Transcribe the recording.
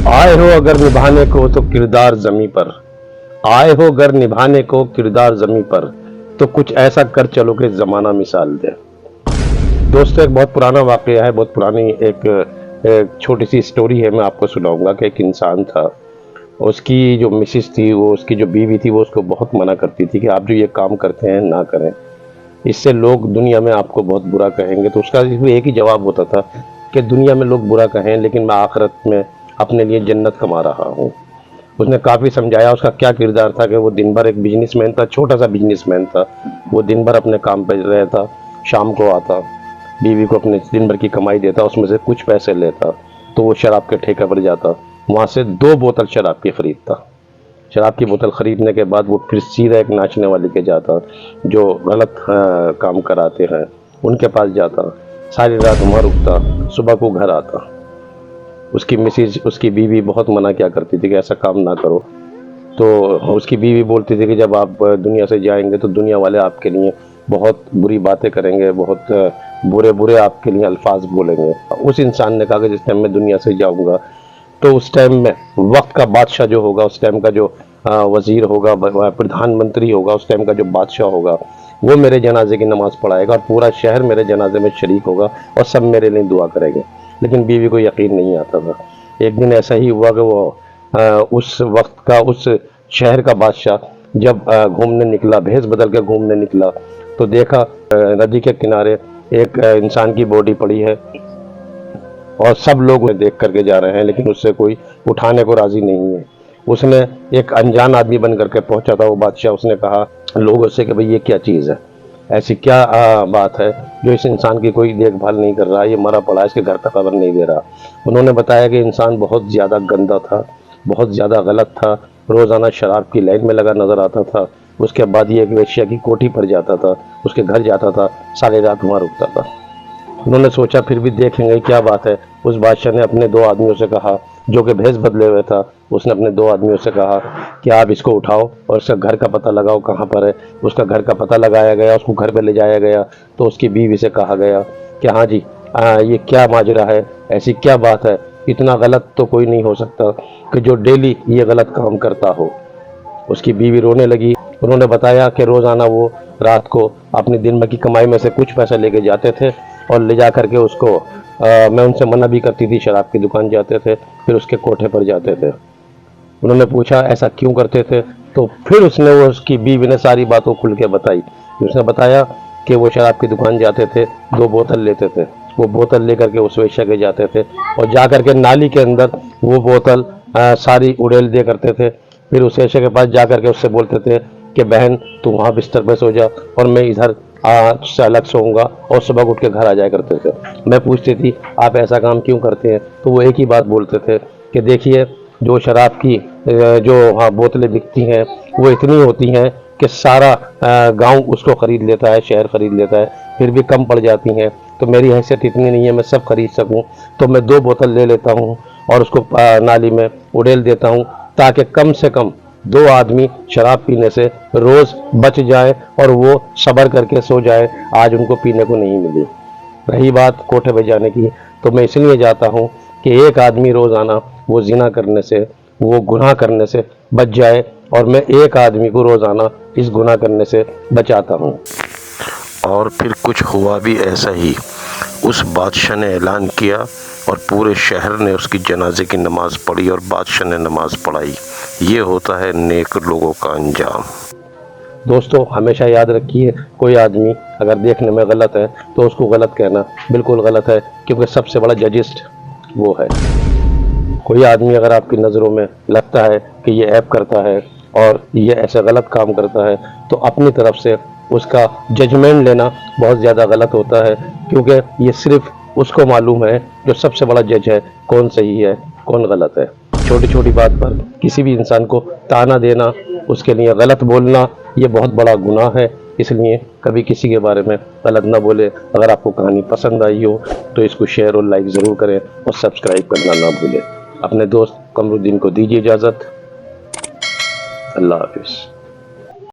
आए हो अगर निभाने को तो किरदार जमी पर, आए हो अगर निभाने को किरदार जमी पर, तो कुछ ऐसा कर चलो कि जमाना मिसाल दे। दोस्तों, एक बहुत पुराना वाकया है, बहुत पुरानी एक छोटी सी स्टोरी है, मैं आपको सुनाऊंगा कि एक इंसान था। उसकी जो मिसिस थी, वो उसकी जो बीवी थी, वो उसको बहुत मना करती थी कि आप जो ये काम करते हैं ना करें, इससे लोग दुनिया में आपको बहुत बुरा कहेंगे। तो उसका एक ही जवाब होता था कि दुनिया में लोग बुरा कहें, लेकिन मैं आखिरत में अपने लिए जन्नत कमा रहा हूँ। उसने काफ़ी समझाया उसका क्या किरदार था कि वो दिन भर एक बिजनेसमैन था, छोटा सा बिजनेसमैन था। वो दिन भर अपने काम पर रहता, शाम को आता, बीवी को अपने दिन भर की कमाई देता, उसमें से कुछ पैसे लेता, तो वो शराब के ठेके पर जाता, वहाँ से 2 बोतल शराब की खरीदता। शराब की बोतल ख़रीदने के बाद वो फिर सीधा एक नाचने वाले के जाता, जो गलत काम कराते हैं उनके पास जाता, सारी रात वहाँ रुकता, सुबह को घर आता। उसकी मिसिज, उसकी बीवी बहुत मना किया करती थी कि ऐसा काम ना करो। तो उसकी बीवी बोलती थी कि जब आप दुनिया से जाएंगे तो दुनिया वाले आपके लिए बहुत बुरी बातें करेंगे, बहुत बुरे बुरे आपके लिए अल्फाज बोलेंगे। उस इंसान ने कहा कि जिस टाइम मैं दुनिया से जाऊंगा तो उस टाइम में वक्त का बादशाह जो होगा, उस टाइम का जो वजीर होगा, प्रधानमंत्री होगा, उस टाइम का जो बादशाह होगा, वो मेरे जनाजे की नमाज पढ़ाएगा और पूरा शहर मेरे जनाजे में शरीक होगा और सब मेरे लिए दुआ करेंगे। लेकिन बीवी को यकीन नहीं आता था। एक दिन ऐसा ही हुआ कि वो उस वक्त का, उस शहर का बादशाह जब घूमने निकला, भेष बदल के घूमने निकला, तो देखा नदी के किनारे एक इंसान की बॉडी पड़ी है और सब लोग उन्हें देख करके जा रहे हैं, लेकिन उससे कोई उठाने को राजी नहीं है। उसने एक अनजान आदमी बन करके पहुंचा था वो बादशाह। उसने कहा लोगों से कि भाई ये क्या चीज़ है, ऐसी क्या बात है जो इस इंसान की कोई देखभाल नहीं कर रहा, ये मरा पड़ा है, इसके घर का खबर नहीं दे रहा। उन्होंने बताया कि इंसान बहुत ज़्यादा गंदा था, बहुत ज़्यादा गलत था, रोज़ाना शराब की लाइन में लगा नज़र आता था। उसके बाद ये एक वेश्या की कोठी पर जाता था, उसके घर जाता था, सारी रात वहाँ रुकता था। उन्होंने सोचा फिर भी देखेंगे क्या बात है। उस बादशाह ने अपने 2 आदमियों से कहा, जो कि भेष बदले हुए था, उसने अपने 2 आदमियों से कहा कि आप इसको उठाओ और इसका घर का पता लगाओ कहाँ पर है। उसका घर का पता लगाया गया, उसको घर पे ले जाया गया। तो उसकी बीवी से कहा गया कि हाँ जी, ये क्या माजरा है, ऐसी क्या बात है, इतना गलत तो कोई नहीं हो सकता कि जो डेली ये गलत काम करता हो। उसकी बीवी रोने लगी। उन्होंने बताया कि रोज़ाना वो रात को अपनी दिन भर की कमाई में से कुछ पैसा लेके जाते थे और ले जा करके उसको मैं उनसे मना भी करती थी, शराब की दुकान जाते थे, फिर उसके कोठे पर जाते थे। उन्होंने पूछा ऐसा क्यों करते थे, तो फिर वो उसकी बीवी ने सारी बातों खुल के बताई। उसने बताया कि वो शराब की दुकान जाते थे, 2 बोतल लेते थे, वो बोतल लेकर के उस वेश्या के जाते थे और जा करके नाली के अंदर वो बोतल सारी उड़ेल दे करते थे। फिर उस वेश्या के पास जा करके उससे बोलते थे कि बहन तू वहाँ बिस्तर पर सो जा और मैं इधर से अलग सोऊंगा, और सुबह उठ के घर आ जाया करते थे। मैं पूछती थी आप ऐसा काम क्यों करते हैं, तो वो एक ही बात बोलते थे कि देखिए जो शराब की जो वहाँ बोतलें बिकती हैं वो इतनी होती हैं कि सारा गांव उसको ख़रीद लेता है, शहर ख़रीद लेता है, फिर भी कम पड़ जाती हैं। तो मेरी हैसियत इतनी नहीं है मैं सब खरीद सकूं, तो मैं 2 बोतल ले लेता हूं और उसको नाली में उड़ेल देता हूं, ताकि कम से कम 2 आदमी शराब पीने से रोज़ बच जाए और वो सब्र करके सो जाए, आज उनको पीने को नहीं मिली। रही बात कोठे पे जाने की, तो मैं इसलिए जाता हूँ कि एक आदमी रोज़ाना वो जिना करने से, वो गुनाह करने से बच जाए, और मैं एक आदमी को रोज़ाना इस गुनाह करने से बचाता हूँ। और फिर कुछ हुआ भी ऐसा ही। उस बादशाह ने ऐलान किया और पूरे शहर ने उसकी जनाजे की नमाज़ पढ़ी और बादशाह ने नमाज़ पढ़ाई। ये होता है नेक लोगों का अंजाम। दोस्तों, हमेशा याद रखिए, कोई आदमी अगर देखने में गलत है तो उसको गलत कहना बिल्कुल गलत है, क्योंकि सबसे बड़ा जजिस्ट वो है। कोई आदमी अगर आपकी नज़रों में लगता है कि ये ऐप करता है और ये ऐसा गलत काम करता है, तो अपनी तरफ से उसका जजमेंट लेना बहुत ज़्यादा गलत होता है, क्योंकि ये सिर्फ उसको मालूम है जो सबसे बड़ा जज है, कौन सही है कौन गलत है। छोटी छोटी बात पर किसी भी इंसान को ताना देना, उसके लिए गलत बोलना, ये बहुत बड़ा गुनाह है। इसलिए कभी किसी के बारे में गलत ना बोले। अगर आपको कहानी पसंद आई हो तो इसको शेयर और लाइक ज़रूर करें और सब्सक्राइब करना ना भूलें। अपने दोस्त कमरुद्दीन को दीजिए इजाज़त। अल्लाह हाफिज़।